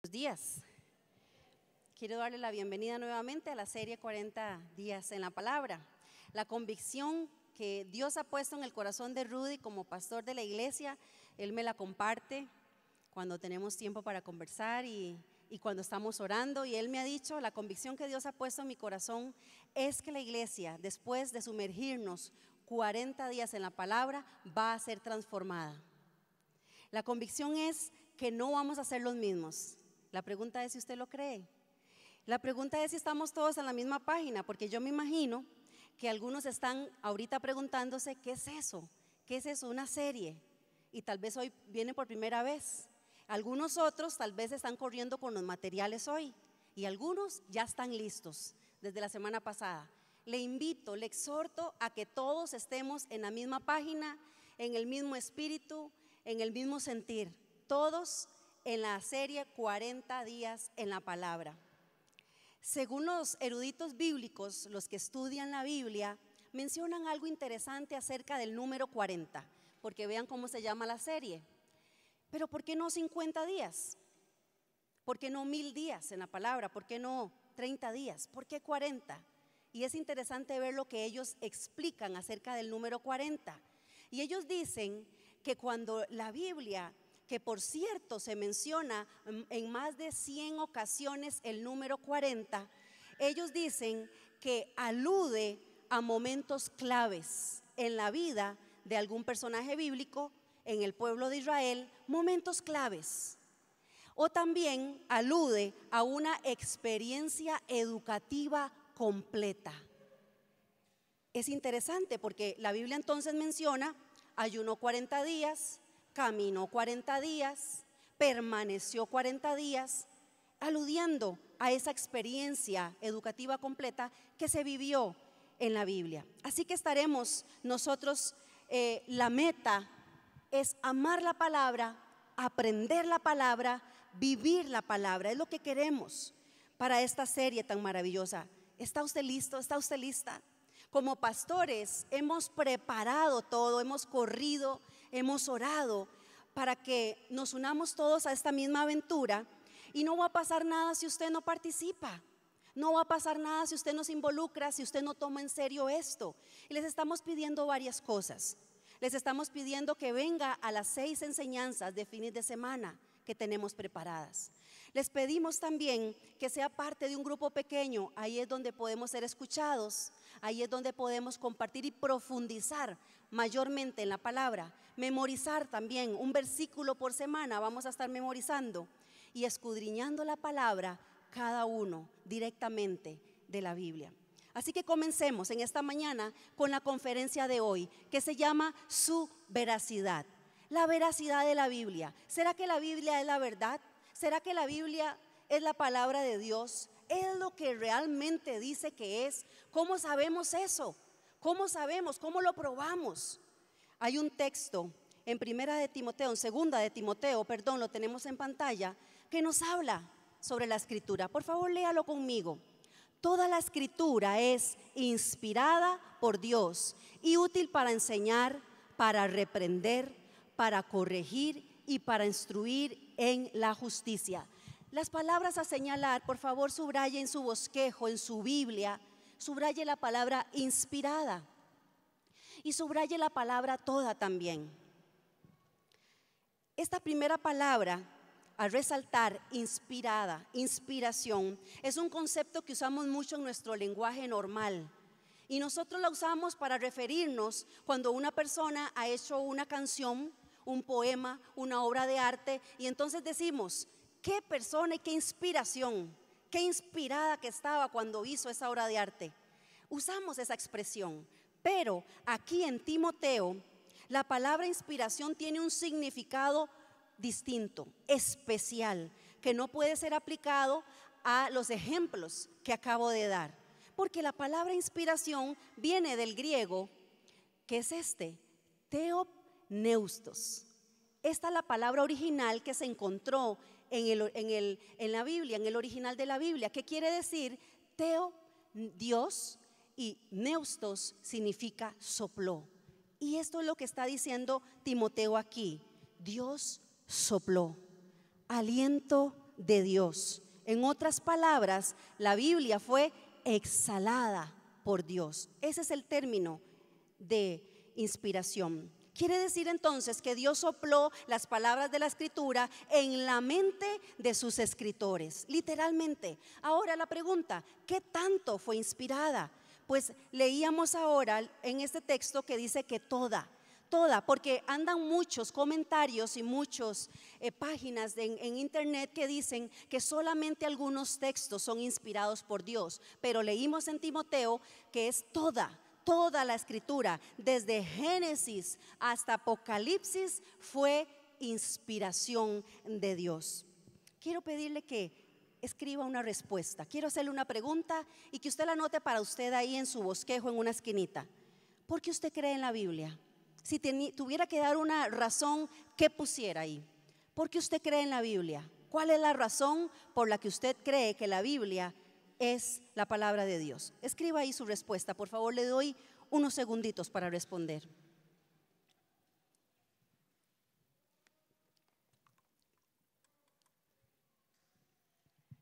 Buenos días. Quiero darle la bienvenida nuevamente a la serie 40 días en la palabra. La convicción que Dios ha puesto en el corazón de Rudy como pastor de la iglesia, él me la comparte cuando tenemos tiempo para conversar y cuando estamos orando, y él me ha dicho, la convicción que Dios ha puesto en mi corazón es que la iglesia, después de sumergirnos 40 días en la palabra, va a ser transformada. La convicción es que no vamos a ser los mismos. La pregunta es si usted lo cree. La pregunta es si estamos todos en la misma página, porque yo me imagino que algunos están ahorita preguntándose, ¿qué es eso? ¿Qué es eso? Una serie. Y tal vez hoy vienen por primera vez. Algunos otros tal vez están corriendo con los materiales hoy. Y algunos ya están listos desde la semana pasada. Le invito, le exhorto a que todos estemos en la misma página, en el mismo espíritu, en el mismo sentir. Todos en la serie 40 días en la palabra. Según los eruditos bíblicos, los que estudian la Biblia, mencionan algo interesante acerca del número 40, porque vean cómo se llama la serie. Pero ¿por qué no 50 días? ¿Por qué no 1000 días en la palabra? ¿Por qué no 30 días? ¿Por qué 40? Y es interesante ver lo que ellos explican acerca del número 40. Y ellos dicen que cuando la Biblia, que por cierto se menciona en más de 100 ocasiones el número 40, ellos dicen que alude a momentos claves en la vida de algún personaje bíblico en el pueblo de Israel, momentos claves. O también alude a una experiencia educativa completa. Es interesante porque la Biblia entonces menciona, ayunó 40 días, caminó 40 días, permaneció 40 días, aludiendo a esa experiencia educativa completa que se vivió en la Biblia. Así que estaremos nosotros, la meta es amar la palabra, aprender la palabra, vivir la palabra. Es lo que queremos para esta serie tan maravillosa. ¿Está usted listo? ¿Está usted lista? Como pastores hemos preparado todo, hemos corrido, hemos orado para que nos unamos todos a esta misma aventura, y no va a pasar nada si usted no participa. No va a pasar nada si usted no se involucra, si usted no toma en serio esto. Y les estamos pidiendo varias cosas. Les estamos pidiendo que venga a las 6 enseñanzas de fines de semana que tenemos preparadas. Les pedimos también que sea parte de un grupo pequeño. Ahí es donde podemos ser escuchados, ahí es donde podemos compartir y profundizar mayormente en la palabra. Memorizar también un versículo por semana, vamos a estar memorizando y escudriñando la palabra cada uno directamente de la Biblia. Así que comencemos en esta mañana con la conferencia de hoy, que se llama Su veracidad. La veracidad de la Biblia. ¿Será que la Biblia es la verdad? ¿Será que la Biblia es la palabra de Dios? ¿Es lo que realmente dice que es? ¿Cómo sabemos eso? ¿Cómo sabemos? ¿Cómo lo probamos? Hay un texto en segunda de Timoteo, lo tenemos en pantalla, que nos habla sobre la escritura. Por favor, léalo conmigo. Toda la escritura es inspirada por Dios y útil para enseñar, para reprender, para corregir y para instruir en la justicia. Las palabras a señalar, por favor, subraye en su bosquejo, en su Biblia, subraye la palabra inspirada y subraye la palabra toda también. Esta primera palabra, al resaltar inspirada, inspiración, es un concepto que usamos mucho en nuestro lenguaje normal. Y nosotros la usamos para referirnos cuando una persona ha hecho una canción, un poema, una obra de arte, y entonces decimos, qué persona y qué inspiración, qué inspirada que estaba cuando hizo esa obra de arte. Usamos esa expresión, pero aquí en Timoteo, la palabra inspiración tiene un significado distinto, especial, que no puede ser aplicado a los ejemplos que acabo de dar, porque la palabra inspiración viene del griego, que es theopneustos. Esta es la palabra original que se encontró en la Biblia, en el original de la Biblia, que quiere decir Teo, Dios, y neustos significa sopló. Y esto es lo que está diciendo Timoteo aquí. Dios sopló aliento de Dios. En otras palabras, la Biblia fue exhalada por Dios. Ese es el término de inspiración. Quiere decir entonces que Dios sopló las palabras de la Escritura en la mente de sus escritores, literalmente. Ahora la pregunta, ¿qué tanto fue inspirada? Pues leíamos ahora en este texto que dice que toda, porque andan muchos comentarios y muchas páginas en internet que dicen que solamente algunos textos son inspirados por Dios, pero leímos en Timoteo que es toda la Escritura, desde Génesis hasta Apocalipsis, fue inspiración de Dios. Quiero pedirle que escriba una respuesta. Quiero hacerle una pregunta y que usted la anote para usted ahí en su bosquejo, en una esquinita. ¿Por qué usted cree en la Biblia? Si tuviera que dar una razón, ¿qué pusiera ahí? ¿Por qué usted cree en la Biblia? ¿Cuál es la razón por la que usted cree que la Biblia es la palabra de Dios? Escriba ahí su respuesta, por favor, le doy unos segunditos para responder.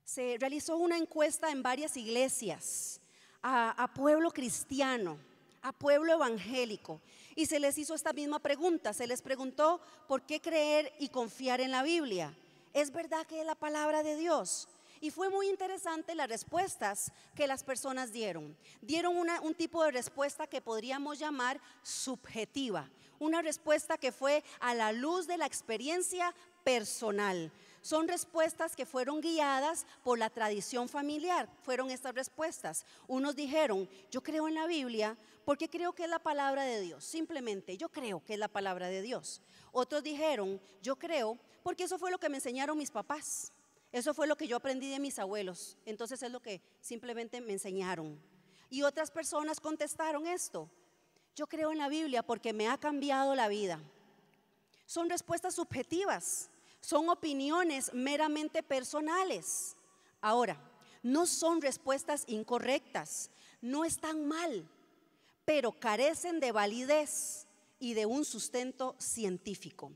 Se realizó una encuesta en varias iglesias a pueblo cristiano, a pueblo evangélico, y se les hizo esta misma pregunta. Se les preguntó por qué creer y confiar en la Biblia. ¿Es verdad que es la palabra de Dios? Y fue muy interesante las respuestas que las personas dieron. Dieron un tipo de respuesta que podríamos llamar subjetiva, una respuesta que fue a la luz de la experiencia personal. Son respuestas que fueron guiadas por la tradición familiar. Fueron estas respuestas. Unos dijeron, yo creo en la Biblia porque creo que es la palabra de Dios. Simplemente, yo creo que es la palabra de Dios. Otros dijeron, yo creo porque eso fue lo que me enseñaron mis papás. Eso fue lo que yo aprendí de mis abuelos. Entonces es lo que simplemente me enseñaron. Y otras personas contestaron esto, yo creo en la Biblia porque me ha cambiado la vida. Son respuestas subjetivas. Son opiniones meramente personales. Ahora, no son respuestas incorrectas, no están mal, pero carecen de validez y de un sustento científico.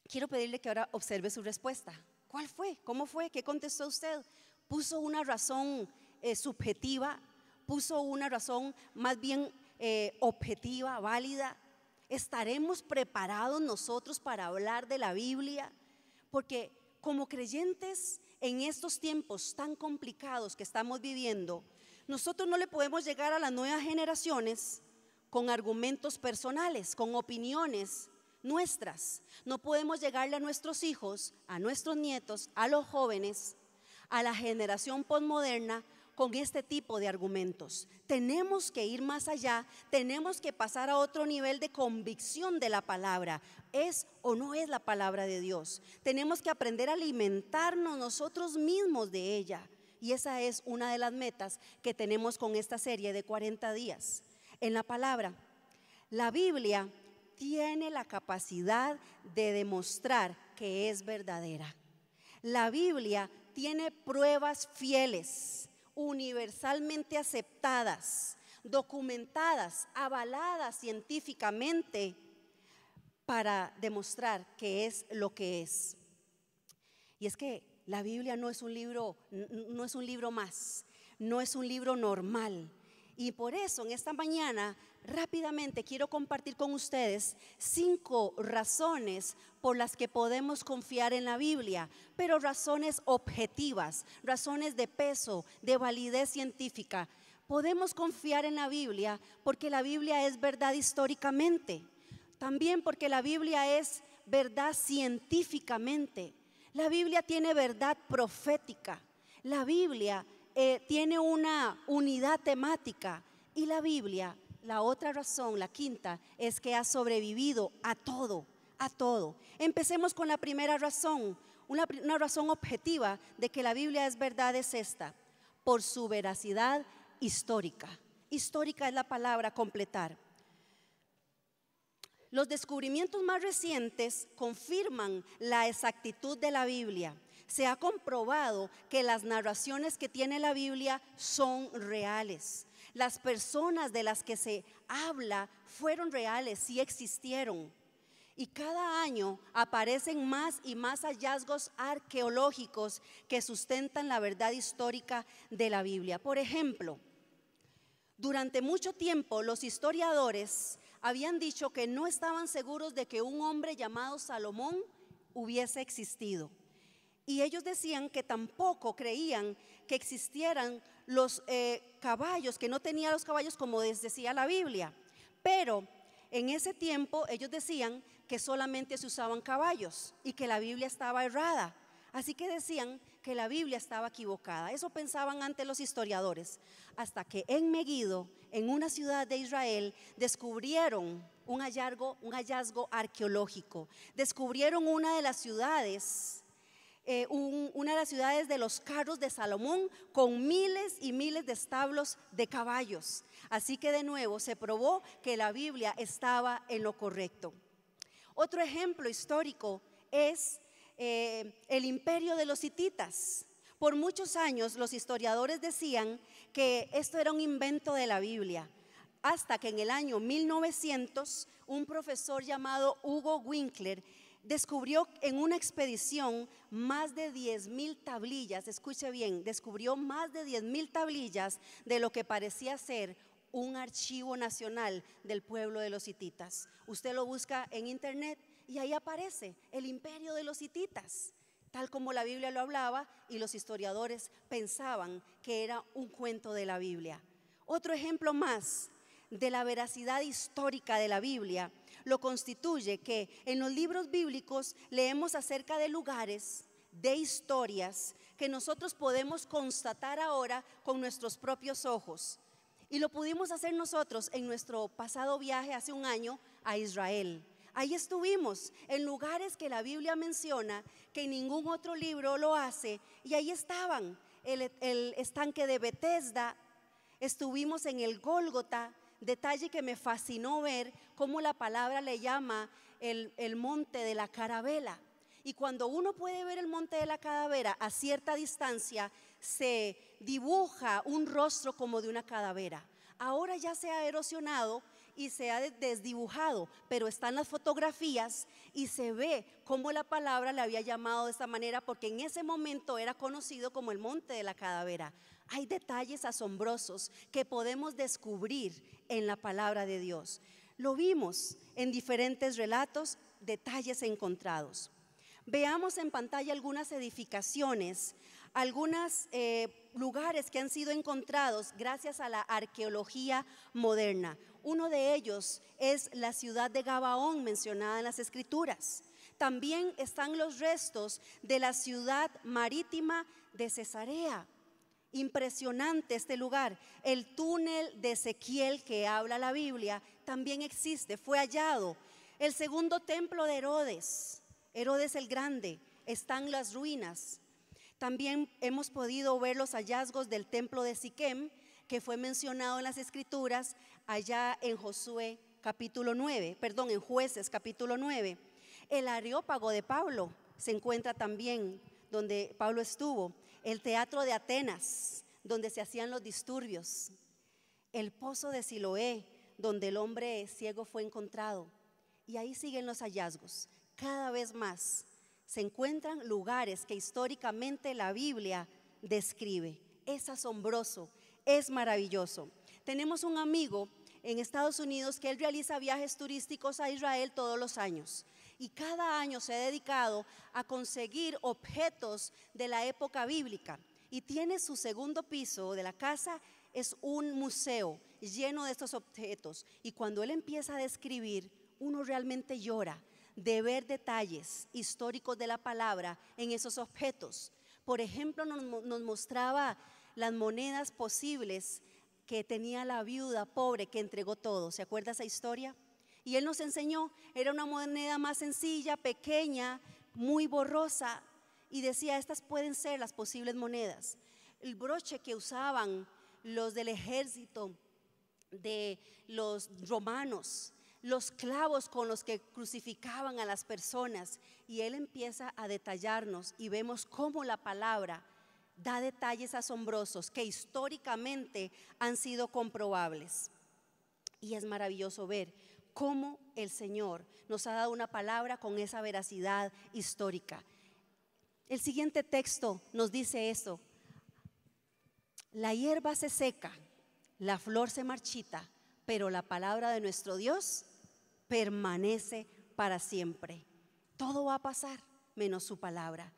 Quiero pedirle que ahora observe su respuesta. ¿Cuál fue? ¿Cómo fue? ¿Qué contestó usted? ¿Puso una razón subjetiva? ¿Puso una razón más bien objetiva, válida? ¿Estaremos preparados nosotros para hablar de la Biblia? Porque como creyentes en estos tiempos tan complicados que estamos viviendo, nosotros no le podemos llegar a las nuevas generaciones con argumentos personales, con opiniones nuestras. No podemos llegarle a nuestros hijos, a nuestros nietos, a los jóvenes, a la generación posmoderna con este tipo de argumentos. Tenemos que ir más allá, tenemos que pasar a otro nivel de convicción de la palabra. ¿Es o no es la palabra de Dios? Tenemos que aprender a alimentarnos nosotros mismos de ella. Y esa es una de las metas que tenemos con esta serie de 40 días. En la palabra, la Biblia tiene la capacidad de demostrar que es verdadera. La Biblia tiene pruebas fieles, universalmente aceptadas, documentadas, avaladas científicamente para demostrar que es lo que es. Y es que la Biblia no es un libro más, no es un libro normal. Y por eso en esta mañana rápidamente quiero compartir con ustedes 5 razones por las que podemos confiar en la Biblia, pero razones objetivas, razones de peso, de validez científica. Podemos confiar en la Biblia porque la Biblia es verdad históricamente, también porque la Biblia es verdad científicamente. La Biblia tiene verdad profética, la Biblia tiene una unidad temática y la Biblia, la otra razón, la quinta, es que ha sobrevivido a todo, a todo. Empecemos con la primera razón, una razón objetiva de que la Biblia es verdad es esta, por su veracidad histórica. Histórica es la palabra completar. Los descubrimientos más recientes confirman la exactitud de la Biblia. Se ha comprobado que las narraciones que tiene la Biblia son reales. Las personas de las que se habla fueron reales, sí existieron. Y cada año aparecen más y más hallazgos arqueológicos que sustentan la verdad histórica de la Biblia. Por ejemplo, durante mucho tiempo los historiadores habían dicho que no estaban seguros de que un hombre llamado Salomón hubiese existido. Y ellos decían que tampoco creían que existieran los caballos, que no tenía los caballos como decía la Biblia. Pero en ese tiempo ellos decían que solamente se usaban caballos y que la Biblia estaba errada. Así que decían que la Biblia estaba equivocada. Eso pensaban antes los historiadores. Hasta que en Meguido, en una ciudad de Israel, descubrieron un hallazgo arqueológico. Descubrieron una de las ciudades de los carros de Salomón con miles y miles de establos de caballos. Así que de nuevo se probó que la Biblia estaba en lo correcto. Otro ejemplo histórico es el imperio de los hititas. Por muchos años los historiadores decían que esto era un invento de la Biblia, hasta que en el año 1900 un profesor llamado Hugo Winkler descubrió en una expedición más de 10,000 tablillas, escuche bien, descubrió más de 10,000 tablillas de lo que parecía ser un archivo nacional del pueblo de los hititas. Usted lo busca en internet y ahí aparece el imperio de los hititas, tal como la Biblia lo hablaba y los historiadores pensaban que era un cuento de la Biblia. Otro ejemplo más de la veracidad histórica de la Biblia lo constituye que en los libros bíblicos leemos acerca de lugares, de historias que nosotros podemos constatar ahora con nuestros propios ojos. Y lo pudimos hacer nosotros en nuestro pasado viaje hace un año a Israel. Ahí estuvimos en lugares que la Biblia menciona, que ningún otro libro lo hace, y ahí estaban el estanque de Betesda, estuvimos en el Gólgota, detalle que me fascinó ver cómo la palabra le llama el monte de la calavera. Y cuando uno puede ver el monte de la calavera a cierta distancia, se dibuja un rostro como de una calavera. Ahora ya se ha erosionado y se ha desdibujado, pero están las fotografías y se ve cómo la palabra le había llamado de esta manera, porque en ese momento era conocido como el monte de la calavera. Hay detalles asombrosos que podemos descubrir en la palabra de Dios. Lo vimos en diferentes relatos, detalles encontrados. Veamos en pantalla algunas edificaciones, algunos lugares que han sido encontrados gracias a la arqueología moderna. Uno de ellos es la ciudad de Gabaón, mencionada en las Escrituras. También están los restos de la ciudad marítima de Cesarea. Impresionante este lugar. El túnel de Ezequiel que habla la Biblia también existe, fue hallado. El segundo templo de Herodes el Grande, están las ruinas. También hemos podido ver los hallazgos del templo de Siquem, que fue mencionado en las Escrituras allá en Jueces capítulo 9. El Areópago de Pablo se encuentra también donde Pablo estuvo. El teatro de Atenas, donde se hacían los disturbios. El pozo de Siloé, donde el hombre ciego fue encontrado. Y ahí siguen los hallazgos. Cada vez más se encuentran lugares que históricamente la Biblia describe. Es asombroso, es maravilloso. Tenemos un amigo en Estados Unidos que él realiza viajes turísticos a Israel todos los años. Y cada año se ha dedicado a conseguir objetos de la época bíblica. Y tiene su segundo piso de la casa, es un museo lleno de estos objetos. Y cuando él empieza a describir, uno realmente llora de ver detalles históricos de la palabra en esos objetos. Por ejemplo, nos mostraba las monedas posibles que tenía la viuda pobre que entregó todo. ¿Se acuerda esa historia? Y él nos enseñó, era una moneda más sencilla, pequeña, muy borrosa, y decía, estas pueden ser las posibles monedas. El broche que usaban los del ejército de los romanos, los clavos con los que crucificaban a las personas, y él empieza a detallarnos y vemos cómo la palabra da detalles asombrosos que históricamente han sido comprobables. Y es maravilloso ver cómo el Señor nos ha dado una palabra con esa veracidad histórica. El siguiente texto nos dice esto: la hierba se seca, la flor se marchita, pero la palabra de nuestro Dios permanece para siempre. Todo va a pasar menos su palabra.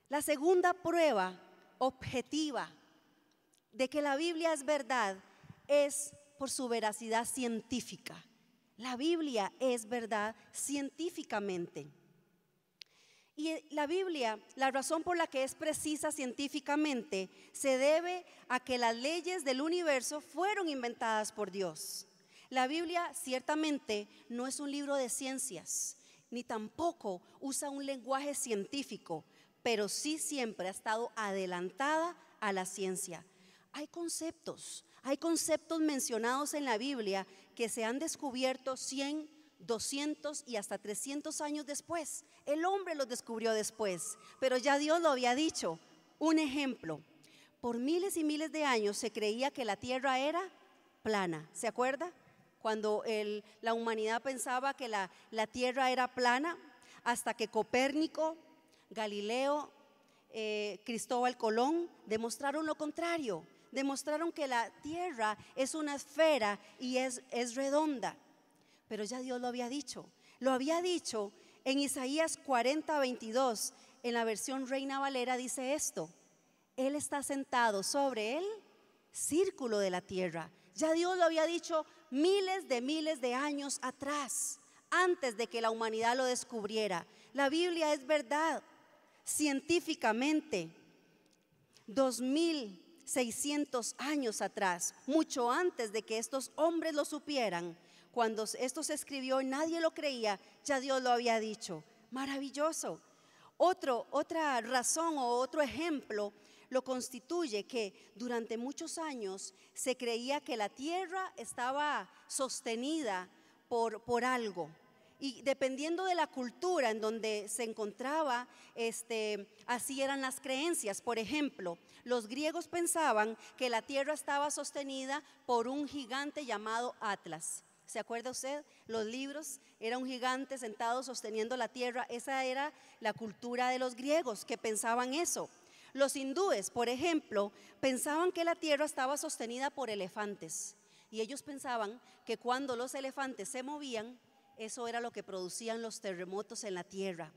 La segunda prueba objetiva de que la Biblia es verdad es por su veracidad científica. La Biblia es verdad científicamente. Y la Biblia, la razón por la que es precisa científicamente, se debe a que las leyes del universo fueron inventadas por Dios. La Biblia ciertamente no es un libro de ciencias, ni tampoco usa un lenguaje científico, pero sí siempre ha estado adelantada a la ciencia. Hay conceptos mencionados en la Biblia que se han descubierto 100, 200 y hasta 300 años después. El hombre los descubrió después, pero ya Dios lo había dicho. Un ejemplo: por miles y miles de años se creía que la tierra era plana. ¿Se acuerda? Cuando la humanidad pensaba que la tierra era plana, hasta que Copérnico, Galileo, Cristóbal Colón demostraron lo contrario. Demostraron que la tierra es una esfera y es redonda. Pero ya Dios lo había dicho. Lo había dicho en Isaías 40:22. En la versión Reina Valera dice esto: Él está sentado sobre el círculo de la tierra. Ya Dios lo había dicho miles de años atrás, antes de que la humanidad lo descubriera. La Biblia es verdad científicamente. 2600 años atrás, mucho antes de que estos hombres lo supieran, cuando esto se escribió y nadie lo creía, ya Dios lo había dicho. Maravilloso. Otra razón o otro ejemplo lo constituye que durante muchos años se creía que la tierra estaba sostenida por algo. Y dependiendo de la cultura en donde se encontraba, así eran las creencias. Por ejemplo, los griegos pensaban que la tierra estaba sostenida por un gigante llamado Atlas. ¿Se acuerda usted? Los libros, era un gigante sentado sosteniendo la tierra. Esa era la cultura de los griegos, que pensaban eso. Los hindúes, por ejemplo, pensaban que la tierra estaba sostenida por elefantes. Y ellos pensaban que cuando los elefantes se movían, eso era lo que producían los terremotos en la tierra.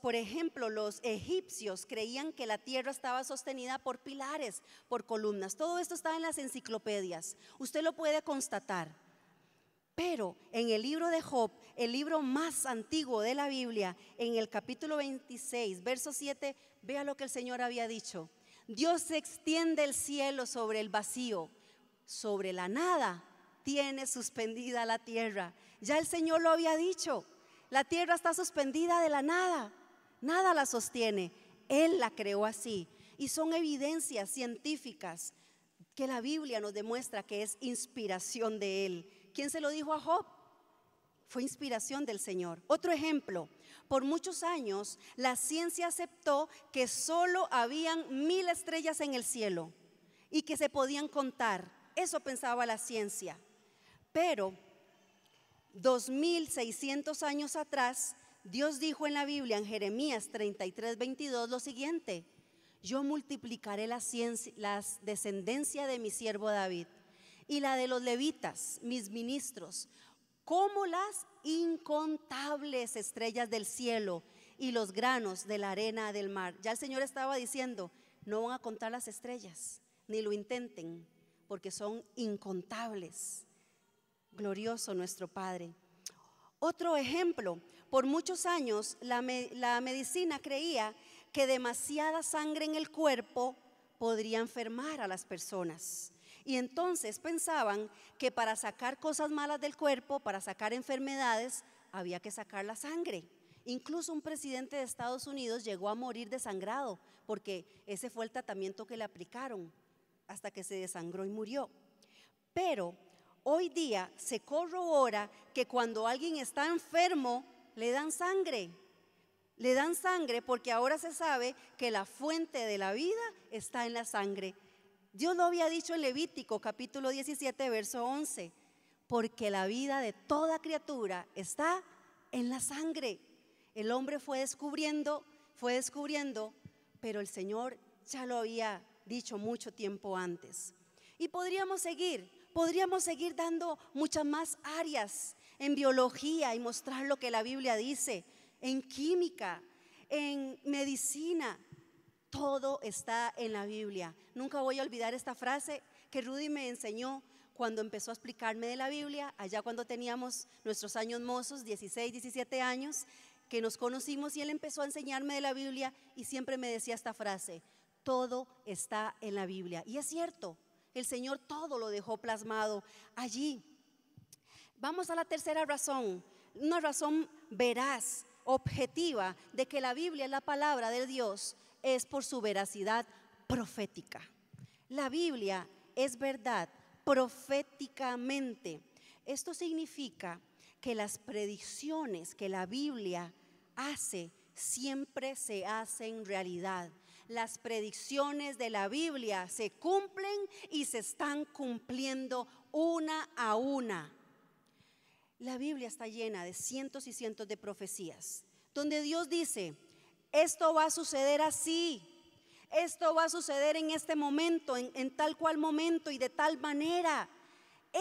Por ejemplo, los egipcios creían que la tierra estaba sostenida por pilares, por columnas. Todo esto está en las enciclopedias. Usted lo puede constatar. Pero en el libro de Job, el libro más antiguo de la Biblia, en el capítulo 26, verso 7, vea lo que el Señor había dicho: Dios extiende el cielo sobre el vacío, sobre la nada tiene suspendida la tierra. Ya el Señor lo había dicho. La tierra está suspendida de la nada. Nada la sostiene. Él la creó así. Y son evidencias científicas que la Biblia nos demuestra que es inspiración de Él. ¿Quién se lo dijo a Job? Fue inspiración del Señor. Otro ejemplo: por muchos años la ciencia aceptó que solo habían 1000 estrellas en el cielo y que se podían contar. Eso pensaba la ciencia. Pero 2600 años atrás, Dios dijo en la Biblia, en Jeremías 33:22, lo siguiente: yo multiplicaré la descendencia de mi siervo David y la de los levitas, mis ministros, como las incontables estrellas del cielo y los granos de la arena del mar. Ya el Señor estaba diciendo: no van a contar las estrellas, ni lo intenten, porque son incontables. Glorioso nuestro Padre. Otro ejemplo: por muchos años la medicina creía que demasiada sangre en el cuerpo podría enfermar a las personas. Y entonces pensaban que para sacar cosas malas del cuerpo, para sacar enfermedades, había que sacar la sangre. Incluso un presidente de Estados Unidos llegó a morir desangrado, porque ese fue el tratamiento que le aplicaron, hasta que se desangró y murió. Pero hoy día se corrobora que cuando alguien está enfermo, le dan sangre. Le dan sangre porque ahora se sabe que la fuente de la vida está en la sangre. Dios lo había dicho en Levítico capítulo 17, verso 11. porque la vida de toda criatura está en la sangre. El hombre fue descubriendo, pero el Señor ya lo había dicho mucho tiempo antes. Y podríamos seguir dando muchas más áreas en biología y mostrar lo que la Biblia dice, en química, en medicina. Todo está en la Biblia. Nunca voy a olvidar esta frase que Rudy me enseñó cuando empezó a explicarme de la Biblia, allá cuando teníamos nuestros años mozos, 16, 17 años, que nos conocimos, y él empezó a enseñarme de la Biblia y siempre me decía esta frase: todo está en la Biblia. Y es cierto, el Señor todo lo dejó plasmado allí. Vamos a la tercera razón, una razón veraz, objetiva, de que la Biblia es la palabra de Dios, es por su veracidad profética. La Biblia es verdad proféticamente. Esto significa que las predicciones que la Biblia hace siempre se hacen realidad. Las predicciones de la Biblia se cumplen y se están cumpliendo una a una. La Biblia está llena de cientos y cientos de profecías, donde Dios dice: esto va a suceder así, esto va a suceder en este momento, en tal cual momento y de tal manera.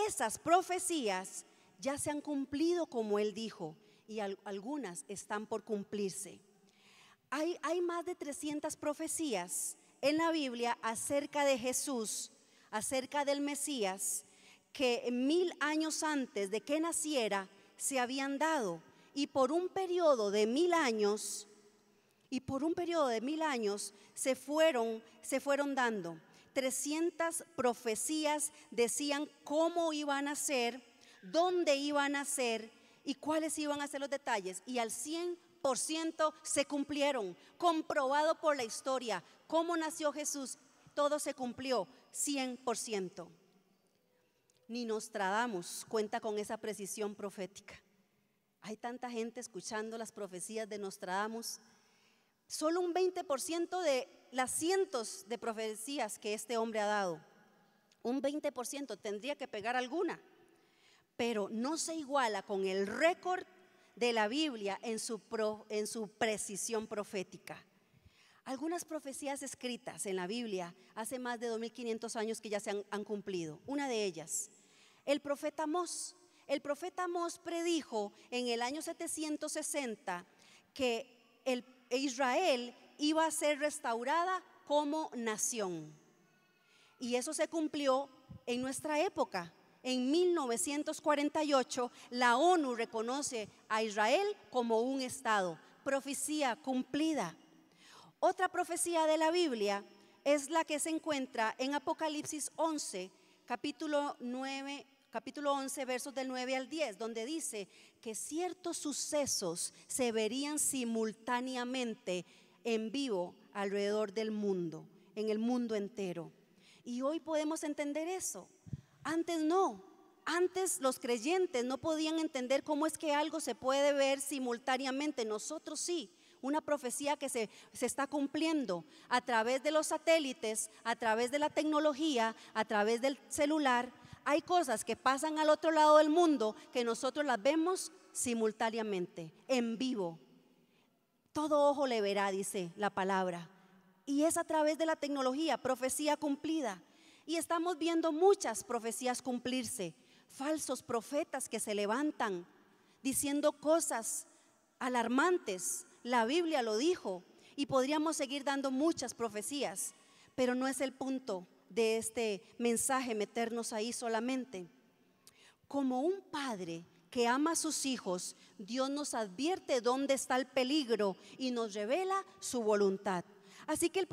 Esas profecías ya se han cumplido como Él dijo, y algunas están por cumplirse. Hay más de 300 profecías en la Biblia acerca de Jesús, acerca del Mesías, que 1000 años antes de que naciera se habían dado, y por un periodo de 1000 años se fueron dando. 300 profecías decían cómo iban a ser, dónde iban a ser y cuáles iban a ser los detalles, y al 100% se cumplieron, comprobado por la historia. Cómo nació Jesús, todo se cumplió 100%. Ni Nostradamus cuenta con esa precisión profética. Hay tanta gente escuchando las profecías de Nostradamus. Solo un 20% de las cientos de profecías que este hombre ha dado, un 20% tendría que pegar alguna, pero no se iguala con el récord de la Biblia en su precisión profética. Algunas profecías escritas en la Biblia hace más de 2500 años que ya se han cumplido. Una de ellas, el profeta Amós. El profeta Amós predijo en el año 760 que Israel iba a ser restaurada como nación, y eso se cumplió en nuestra época. En 1948 la ONU reconoce a Israel como un estado. Profecía cumplida. Otra profecía de la Biblia es la que se encuentra en Apocalipsis 11, capítulo 11, versos del 9 al 10, donde dice que ciertos sucesos se verían simultáneamente en vivo alrededor del mundo, en el mundo entero. Y hoy podemos entender eso. Antes no. Antes los creyentes no podían entender cómo es que algo se puede ver simultáneamente. Nosotros sí. Una profecía que se está cumpliendo a través de los satélites, a través de la tecnología, a través del celular. Hay cosas que pasan al otro lado del mundo que nosotros las vemos simultáneamente, en vivo. Todo ojo le verá, dice la palabra. Y es a través de la tecnología, profecía cumplida. Y estamos viendo muchas profecías cumplirse. Falsos profetas que se levantan diciendo cosas alarmantes. La Biblia lo dijo, y podríamos seguir dando muchas profecías, pero no es el punto de este mensaje meternos ahí solamente. Como un padre que ama a sus hijos, Dios nos advierte dónde está el peligro y nos revela su voluntad. Así que el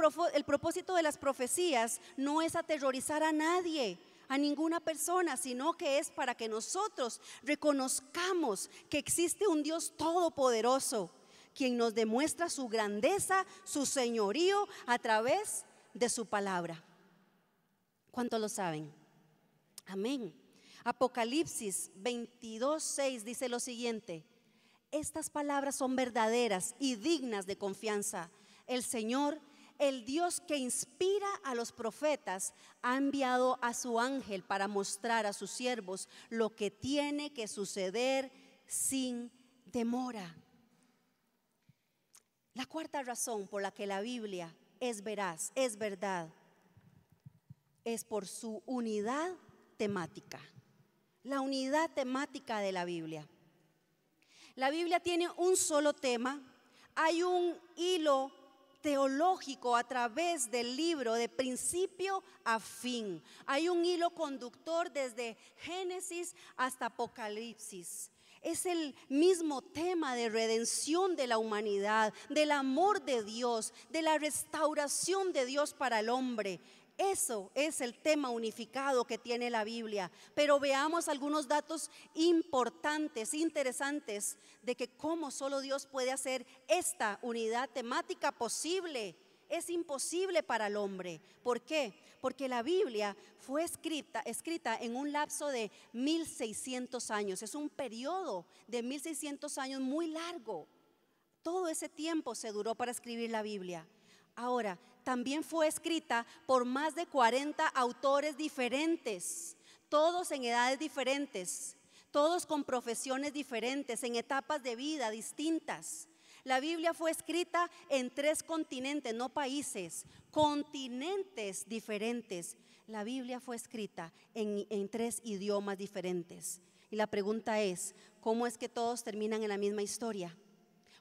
propósito de las profecías no es aterrorizar a nadie, a ninguna persona, sino que es para que nosotros reconozcamos que existe un Dios todopoderoso, quien nos demuestra su grandeza, su señorío a través de su palabra. ¿Cuántos lo saben? Amén. Apocalipsis 22:6 dice lo siguiente: estas palabras son verdaderas y dignas de confianza. El Señor el Dios que inspira a los profetas ha enviado a su ángel para mostrar a sus siervos lo que tiene que suceder sin demora. La cuarta razón por la que la Biblia es veraz, es verdad, es por su unidad temática. La unidad temática de la Biblia. La Biblia tiene un solo tema. Hay un hilo teológico a través del libro de principio a fin. Hay un hilo conductor desde Génesis hasta Apocalipsis. Es el mismo tema de redención de la humanidad, del amor de Dios, de la restauración de Dios para el hombre. Eso es el tema unificado que tiene la Biblia. Pero veamos algunos datos importantes, interesantes, de que cómo solo Dios puede hacer esta unidad temática posible. Es imposible para el hombre. ¿Por qué? Porque la Biblia fue escrita en un lapso de 1600 años. Es un periodo de 1600 años muy largo. Todo ese tiempo se duró para escribir la Biblia. Ahora, también fue escrita por más de 40 autores diferentes, todos en edades diferentes, todos con profesiones diferentes, en etapas de vida distintas. La Biblia fue escrita en 3 continentes, no países, continentes diferentes. La Biblia fue escrita en 3 idiomas diferentes. Y la pregunta es, ¿cómo es que todos terminan en la misma historia?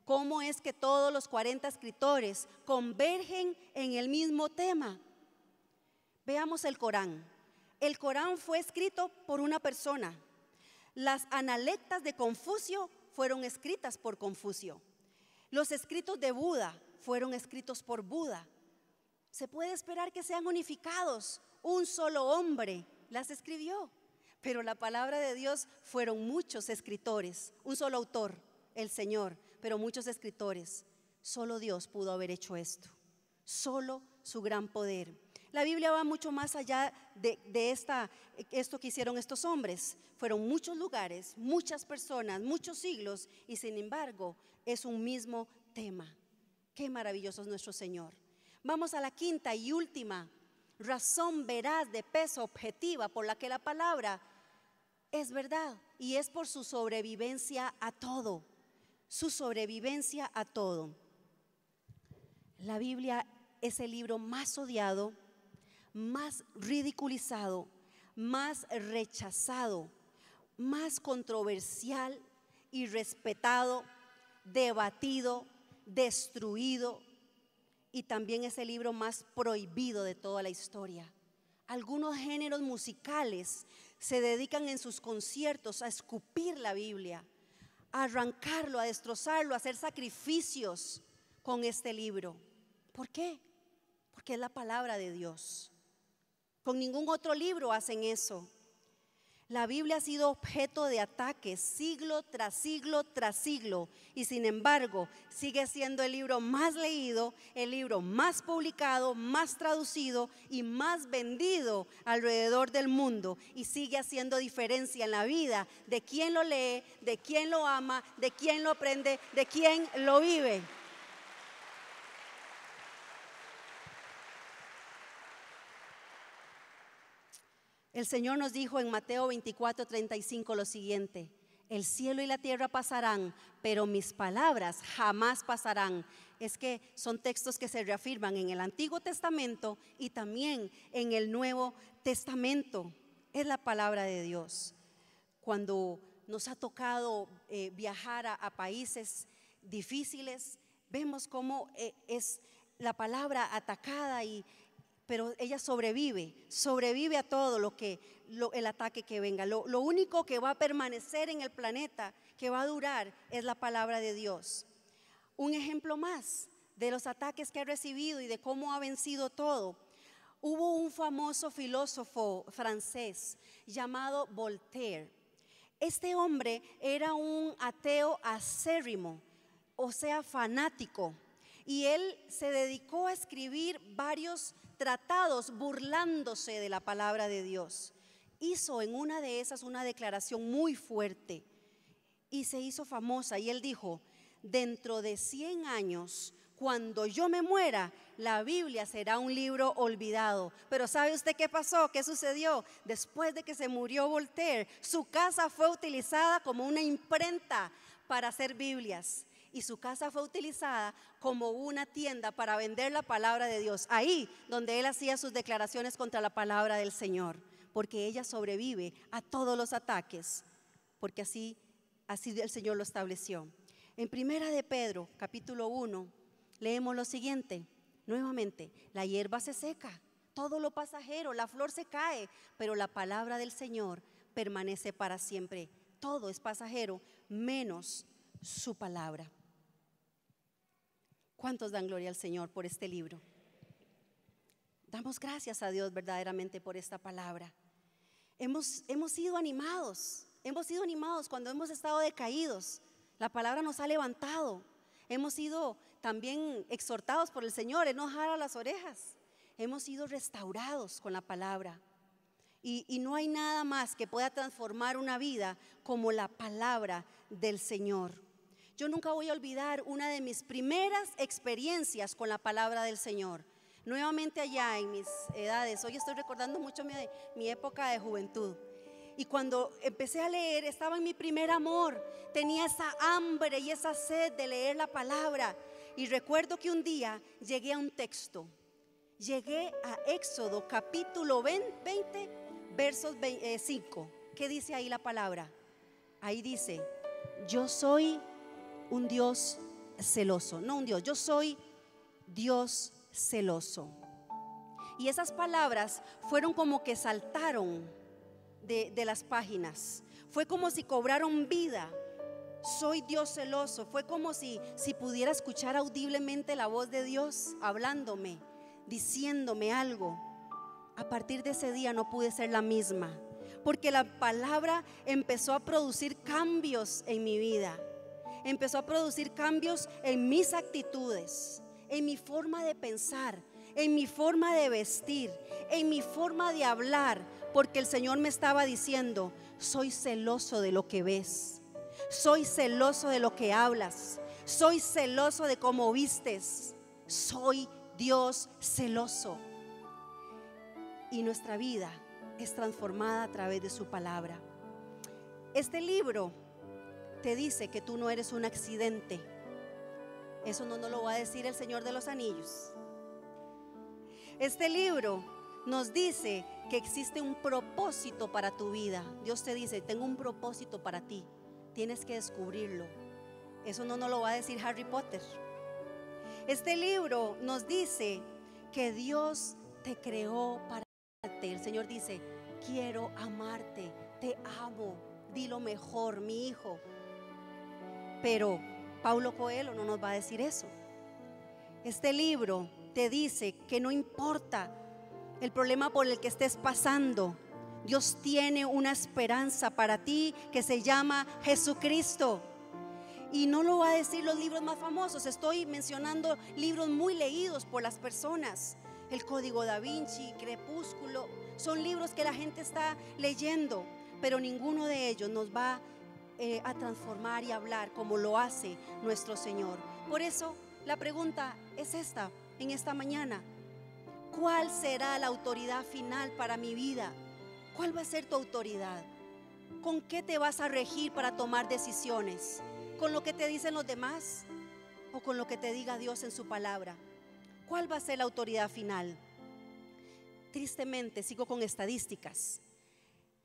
¿Cómo es que todos los 40 escritores convergen en el mismo tema? Veamos el Corán. El Corán fue escrito por una persona. Las analectas de Confucio fueron escritas por Confucio. Los escritos de Buda fueron escritos por Buda. Se puede esperar que sean unificados. Un solo hombre las escribió. Pero la palabra de Dios fueron muchos escritores. Un solo autor, el Señor, pero muchos escritores. Solo Dios pudo haber hecho esto. Solo su gran poder. La Biblia va mucho más allá de esto que hicieron estos hombres. Fueron muchos lugares, muchas personas, muchos siglos, y sin embargo es un mismo tema. Qué maravilloso es nuestro Señor. Vamos a la quinta y última razón veraz, de peso, objetiva, por la que la palabra es verdad, y es por su sobrevivencia a todo. Su sobrevivencia a todo. La Biblia es el libro más odiado, más ridiculizado, más rechazado, más controversial y respetado, debatido, destruido, y también es el libro más prohibido de toda la historia. Algunos géneros musicales se dedican en sus conciertos a escupir la Biblia, a arrancarlo, a destrozarlo, a hacer sacrificios con este libro. ¿Por qué? Porque es la palabra de Dios. Con ningún otro libro hacen eso. La Biblia ha sido objeto de ataques siglo tras siglo tras siglo, y sin embargo sigue siendo el libro más leído, el libro más publicado, más traducido y más vendido alrededor del mundo, y sigue haciendo diferencia en la vida de quien lo lee, de quien lo ama, de quien lo aprende, de quien lo vive. El Señor nos dijo en Mateo 24:35 lo siguiente: el cielo y la tierra pasarán, pero mis palabras jamás pasarán. Es que son textos que se reafirman en el Antiguo Testamento y también en el Nuevo Testamento. Es la palabra de Dios. Cuando nos ha tocado viajar a países difíciles, vemos cómo es la palabra atacada, pero ella sobrevive a todo el ataque que venga. Lo único que va a permanecer en el planeta, que va a durar, es la palabra de Dios. Un ejemplo más de los ataques que ha recibido y de cómo ha vencido todo. Hubo un famoso filósofo francés llamado Voltaire. Este hombre era un ateo acérrimo, o sea, fanático, y él se dedicó a escribir varios tratados burlándose de la palabra de Dios. Hizo en una de esas una declaración muy fuerte y se hizo famosa, y él dijo: dentro de 100 años Cuando yo me muera, la Biblia será un libro olvidado. Pero ¿sabe usted qué pasó? ¿Qué sucedió? Después de que se murió Voltaire, su casa fue utilizada como una imprenta para hacer Biblias. Y su casa fue utilizada como una tienda para vender la palabra de Dios. Ahí donde él hacía sus declaraciones contra la palabra del Señor. Porque ella sobrevive a todos los ataques. Porque así el Señor lo estableció. En Primera de Pedro, capítulo 1, leemos lo siguiente. Nuevamente, la hierba se seca, todo lo pasajero, la flor se cae, pero la palabra del Señor permanece para siempre. Todo es pasajero, menos su palabra. ¿Cuántos dan gloria al Señor por este libro? Damos gracias a Dios verdaderamente por esta palabra. Hemos sido animados cuando hemos estado decaídos. La palabra nos ha levantado. Hemos sido también exhortados por el Señor, Él nos jala las orejas. Hemos sido restaurados con la palabra. Y no hay nada más que pueda transformar una vida como la palabra del Señor. Yo nunca voy a olvidar una de mis primeras experiencias con la palabra del Señor. Nuevamente allá en mis edades, hoy estoy recordando mucho mi época de juventud. Y cuando empecé a leer, estaba en mi primer amor, tenía esa hambre y esa sed de leer la palabra. Y recuerdo que un día llegué a un texto, llegué a Éxodo capítulo 20, versos 5. ¿Qué dice ahí la palabra? Ahí dice, yo soy un Dios celoso, no un Dios, yo soy Dios celoso. Y esas palabras fueron como que saltaron de las páginas. Fue como si cobraron vida. Soy Dios celoso. Fue como si pudiera escuchar audiblemente la voz de Dios hablándome, diciéndome algo. A partir de ese día no pude ser la misma, porque la palabra empezó a producir cambios en mi vida. Empezó a producir cambios en mis actitudes, en mi forma de pensar, en mi forma de vestir, en mi forma de hablar, porque el Señor me estaba diciendo, soy celoso de lo que ves, soy celoso de lo que hablas, soy celoso de cómo vistes, soy Dios celoso. Y nuestra vida es transformada a través de su palabra. Este libro te dice que tú no eres un accidente. Eso no nos lo va a decir el Señor de los Anillos. Este libro nos dice que existe un propósito para tu vida. Dios te dice, tengo un propósito para ti. Tienes que descubrirlo. Eso no nos lo va a decir Harry Potter. Este libro nos dice que Dios te creó para amarte. El Señor dice, quiero amarte, te amo, di lo mejor, mi hijo. Pero Paulo Coelho no nos va a decir eso. Este libro te dice que no importa el problema por el que estés pasando, Dios tiene una esperanza para ti que se llama Jesucristo. Y no lo va a decir los libros más famosos. Estoy mencionando libros muy leídos por las personas. El Código Da Vinci, Crepúsculo, son libros que la gente está leyendo, pero ninguno de ellos nos va a transformar y hablar como lo hace nuestro Señor. Por eso la pregunta es esta, en esta mañana: ¿cuál será la autoridad final para mi vida? ¿Cuál va a ser tu autoridad? ¿Con qué te vas a regir para tomar decisiones? ¿Con lo que te dicen los demás o con lo que te diga Dios en su palabra? ¿Cuál va a ser la autoridad final? Tristemente, sigo con estadísticas.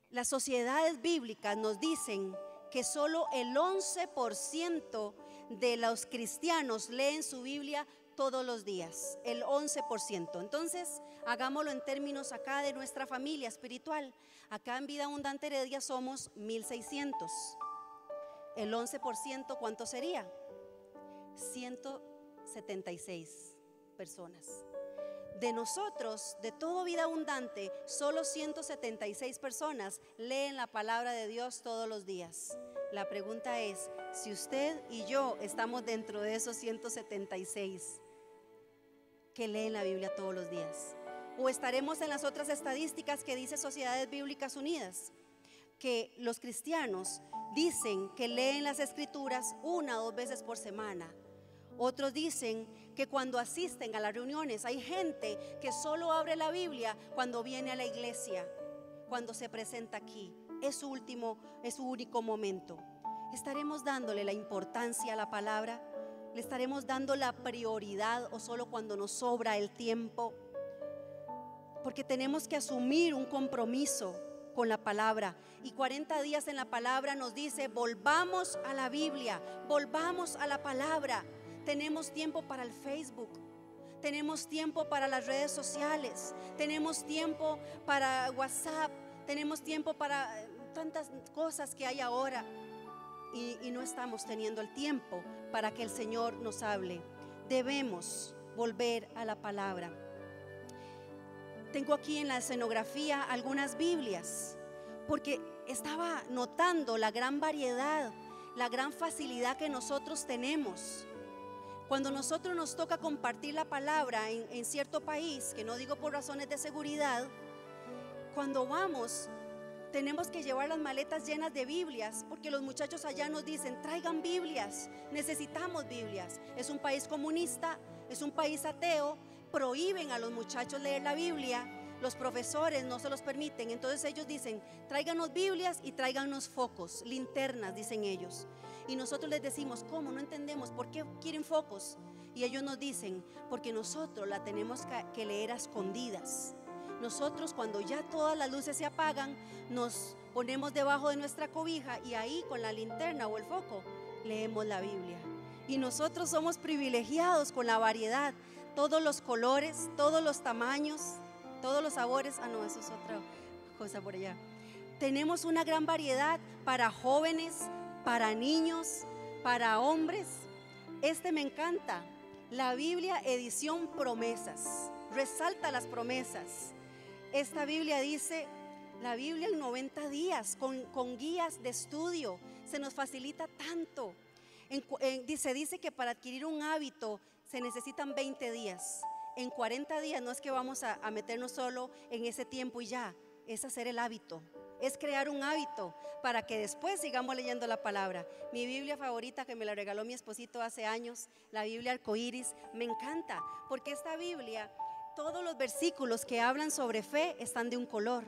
Las sociedades bíblicas nos dicen que solo el 11% de los cristianos leen su Biblia todos los días, el 11%. Entonces, hagámoslo en términos acá de nuestra familia espiritual. Acá en Vida Abundante Heredia somos 1600. El 11%, ¿cuánto sería? 176 personas. De nosotros, de todo Vida Abundante, solo 176 personas leen la palabra de Dios todos los días. La pregunta es, si usted y yo estamos dentro de esos 176 que leen la Biblia todos los días, o estaremos en las otras estadísticas que dice Sociedades Bíblicas Unidas, que los cristianos dicen que leen las escrituras 1 o 2 veces por semana. Otros dicen que cuando asisten a las reuniones hay gente que solo abre la Biblia cuando viene a la iglesia, cuando se presenta aquí. Es su único momento. ¿Estaremos dándole la importancia a la palabra? ¿Le estaremos dando la prioridad o solo cuando nos sobra el tiempo? Porque tenemos que asumir un compromiso con la palabra. Y 40 días en la palabra nos dice: volvamos a la Biblia, volvamos a la palabra. Tenemos tiempo para el Facebook, tenemos tiempo para las redes sociales, tenemos tiempo para WhatsApp, tenemos tiempo para tantas cosas que hay ahora, y no estamos teniendo el tiempo para que el Señor nos hable. Debemos volver a la palabra. Tengo aquí en la escenografía algunas Biblias, porque estaba notando la gran variedad, la gran facilidad que nosotros tenemos. Cuando nosotros nos toca compartir la palabra en cierto país, que no digo por razones de seguridad, cuando vamos tenemos que llevar las maletas llenas de Biblias, porque los muchachos allá nos dicen: traigan Biblias, necesitamos Biblias. Es un país comunista, es un país ateo, prohíben a los muchachos leer la Biblia, los profesores no se los permiten. Entonces ellos dicen: tráiganos Biblias y tráiganos focos, linternas, dicen ellos. Y nosotros les decimos: ¿cómo? No entendemos, ¿por qué quieren focos? Y ellos nos dicen: porque nosotros la tenemos que leer a escondidas. Nosotros, cuando ya todas las luces se apagan, nos ponemos debajo de nuestra cobija y ahí con la linterna o el foco leemos la Biblia. Y nosotros somos privilegiados con la variedad, todos los colores, todos los tamaños, todos los sabores. No, eso es otra cosa por allá. Tenemos una gran variedad para jóvenes, para niños, para hombres. Me encanta, la Biblia edición promesas, resalta las promesas. Esta Biblia dice: la Biblia en 90 días, con guías de estudio. Se nos facilita tanto. Se dice que para adquirir un hábito se necesitan 20 días. En 40 días no es que vamos a meternos solo en ese tiempo y ya. Es hacer el hábito, es crear un hábito para que después sigamos leyendo la palabra. Mi Biblia favorita, que me la regaló mi esposito hace años, la Biblia arcoíris, me encanta, porque esta Biblia, todos los versículos que hablan sobre fe están de un color.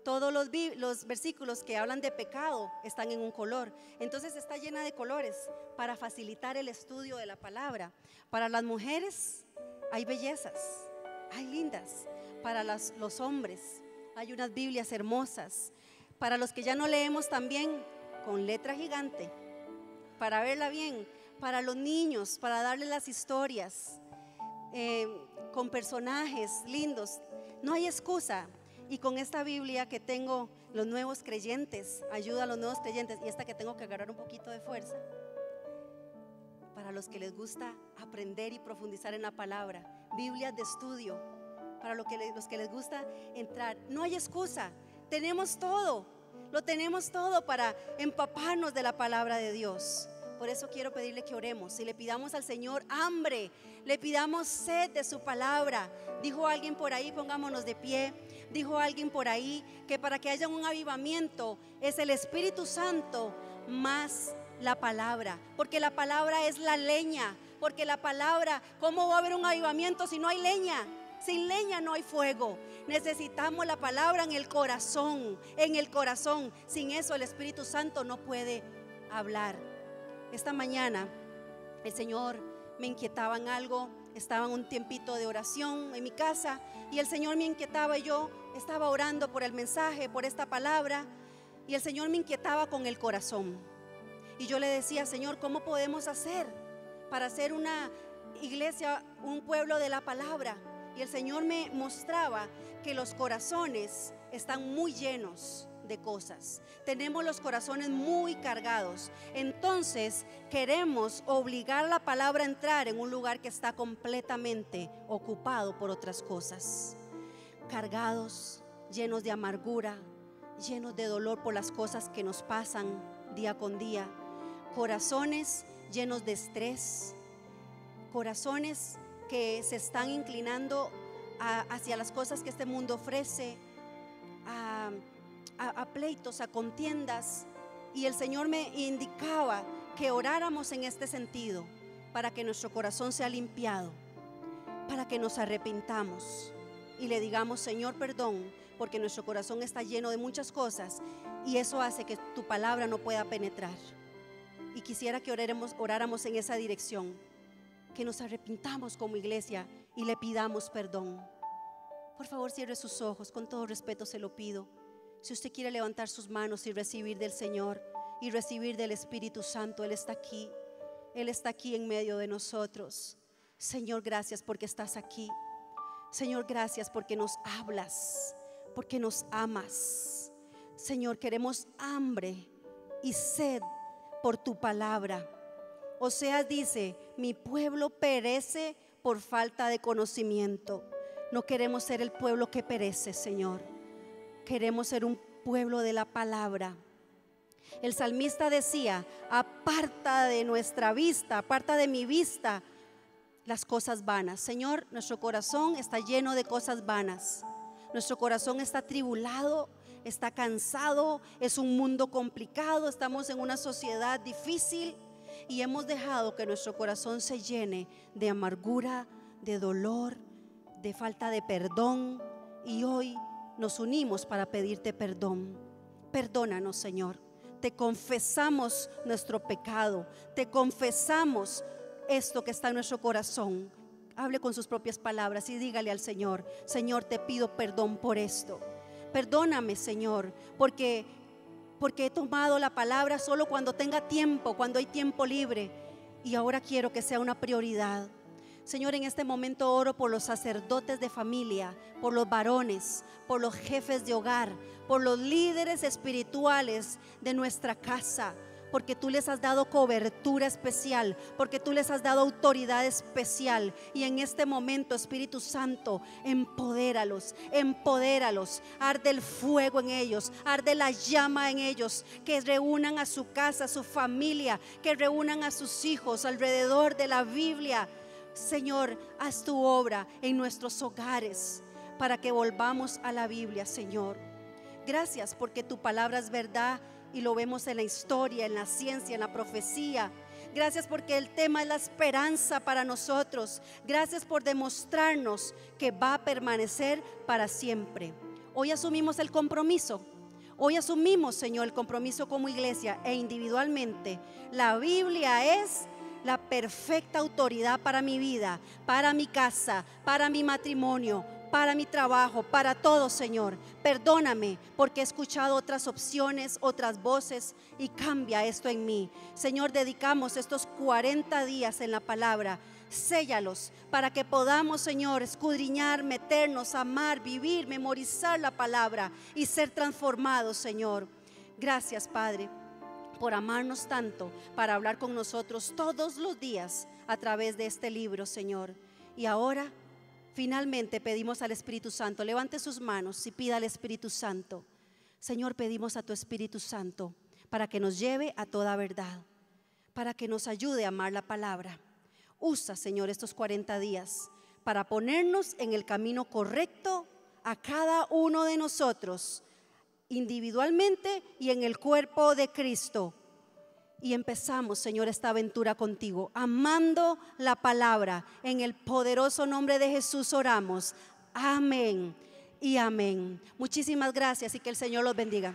Todos los versículos que hablan de pecado están en un color. Entonces está llena de colores para facilitar el estudio de la palabra. Para las mujeres hay bellezas, hay lindas. Para los hombres hay unas Biblias hermosas. Para los que ya no leemos, también con letra gigante, para verla bien. Para los niños, para darles las historias, con personajes lindos. No hay excusa. Y con esta Biblia que tengo, los nuevos creyentes, ayuda a los nuevos creyentes. Y esta que tengo que agarrar un poquito de fuerza, para los que les gusta aprender y profundizar en la palabra. Biblias de estudio, para los que les gusta entrar. No hay excusa, tenemos todo, lo tenemos todo para empaparnos de la palabra de Dios. Por eso quiero pedirle que oremos y le pidamos al Señor hambre, le pidamos sed de su palabra. Dijo alguien por ahí, pongámonos de pie. Dijo alguien por ahí que para que haya un avivamiento es el Espíritu Santo más la palabra, porque la palabra es la leña. Porque la palabra, ¿cómo va a haber un avivamiento si no hay leña? Sin leña no hay fuego. Necesitamos la palabra en el corazón, en el corazón. Sin eso el Espíritu Santo no puede hablar. Esta mañana el Señor me inquietaba en algo. Estaba en un tiempito de oración en mi casa y el Señor me inquietaba, y yo estaba orando por el mensaje, por esta palabra, y el Señor me inquietaba con el corazón. Y yo le decía: Señor, ¿cómo podemos hacer para hacer una iglesia, un pueblo de la palabra? Y el Señor me mostraba que los corazones están muy llenos de cosas. Tenemos los corazones muy cargados. Entonces queremos obligar la palabra a entrar en un lugar que está completamente ocupado por otras cosas. Cargados, llenos de amargura, llenos de dolor por las cosas que nos pasan día con día. Corazones llenos de estrés. Corazones que se están inclinando hacia las cosas que este mundo ofrece, a pleitos, a contiendas. Y el Señor me indicaba que oráramos en este sentido para que nuestro corazón sea limpiado, para que nos arrepintamos y le digamos: Señor, perdón, porque nuestro corazón está lleno de muchas cosas y eso hace que tu palabra no pueda penetrar. Y quisiera que oráramos en esa dirección, que nos arrepintamos como iglesia y le pidamos perdón. Por favor, cierre sus ojos, con todo respeto se lo pido. Si usted quiere levantar sus manos y recibir del Señor y recibir del Espíritu Santo, Él está aquí. Él está aquí en medio de nosotros. Señor, gracias porque estás aquí. Señor, gracias porque nos hablas, porque nos amas. Señor, queremos hambre y sed por tu palabra. Oseas dice: mi pueblo perece por falta de conocimiento. No queremos ser el pueblo que perece, Señor. Queremos ser un pueblo de la palabra. El salmista decía: aparta de nuestra vista, aparta de mi vista las cosas vanas. Señor, nuestro corazón está lleno de cosas vanas. Nuestro corazón está atribulado, está cansado, es un mundo complicado, estamos en una sociedad difícil y hemos dejado que nuestro corazón se llene de amargura, de dolor, de falta de perdón, y hoy nos unimos para pedirte perdón. Perdónanos, Señor. Te confesamos nuestro pecado, te confesamos esto que está en nuestro corazón. Hable con sus propias palabras y dígale al Señor: Señor, te pido perdón por esto. Perdóname, Señor, porque he tomado la palabra solo cuando tenga tiempo, cuando hay tiempo libre, y ahora quiero que sea una prioridad. Señor, en este momento oro por los sacerdotes de familia, por los varones, por los jefes de hogar, por los líderes espirituales de nuestra casa, porque tú les has dado cobertura especial, porque tú les has dado autoridad especial. Y en este momento, Espíritu Santo, empodéralos, empodéralos. Arde el fuego en ellos, arde la llama en ellos, que reúnan a su casa, a su familia, que reúnan a sus hijos alrededor de la Biblia. Señor, haz tu obra en nuestros hogares para que volvamos a la Biblia, Señor. Gracias porque tu palabra es verdad y lo vemos en la historia, en la ciencia, en la profecía. Gracias porque el tema es la esperanza para nosotros. Gracias por demostrarnos que va a permanecer para siempre. Hoy asumimos el compromiso. Hoy asumimos, Señor, el compromiso como iglesia e individualmente. La Biblia es la perfecta autoridad para mi vida, para mi casa, para mi matrimonio, para mi trabajo, para todo, Señor. Perdóname porque he escuchado otras opciones, otras voces, y cambia esto en mí. Señor, dedicamos estos 40 días en la palabra. Séllalos para que podamos, Señor, escudriñar, meternos, amar, vivir, memorizar la palabra y ser transformados, Señor. Gracias, Padre, por amarnos tanto, para hablar con nosotros todos los días a través de este libro, Señor. Y ahora finalmente pedimos al Espíritu Santo. Levante sus manos y pida al Espíritu Santo. Señor, pedimos a tu Espíritu Santo para que nos lleve a toda verdad, para que nos ayude a amar la palabra. Usa, Señor, estos 40 días para ponernos en el camino correcto a cada uno de nosotros, individualmente y en el cuerpo de Cristo. Y empezamos, Señor, esta aventura contigo, amando la palabra. En el poderoso nombre de Jesús oramos. Amén y amén. Muchísimas gracias y que el Señor los bendiga.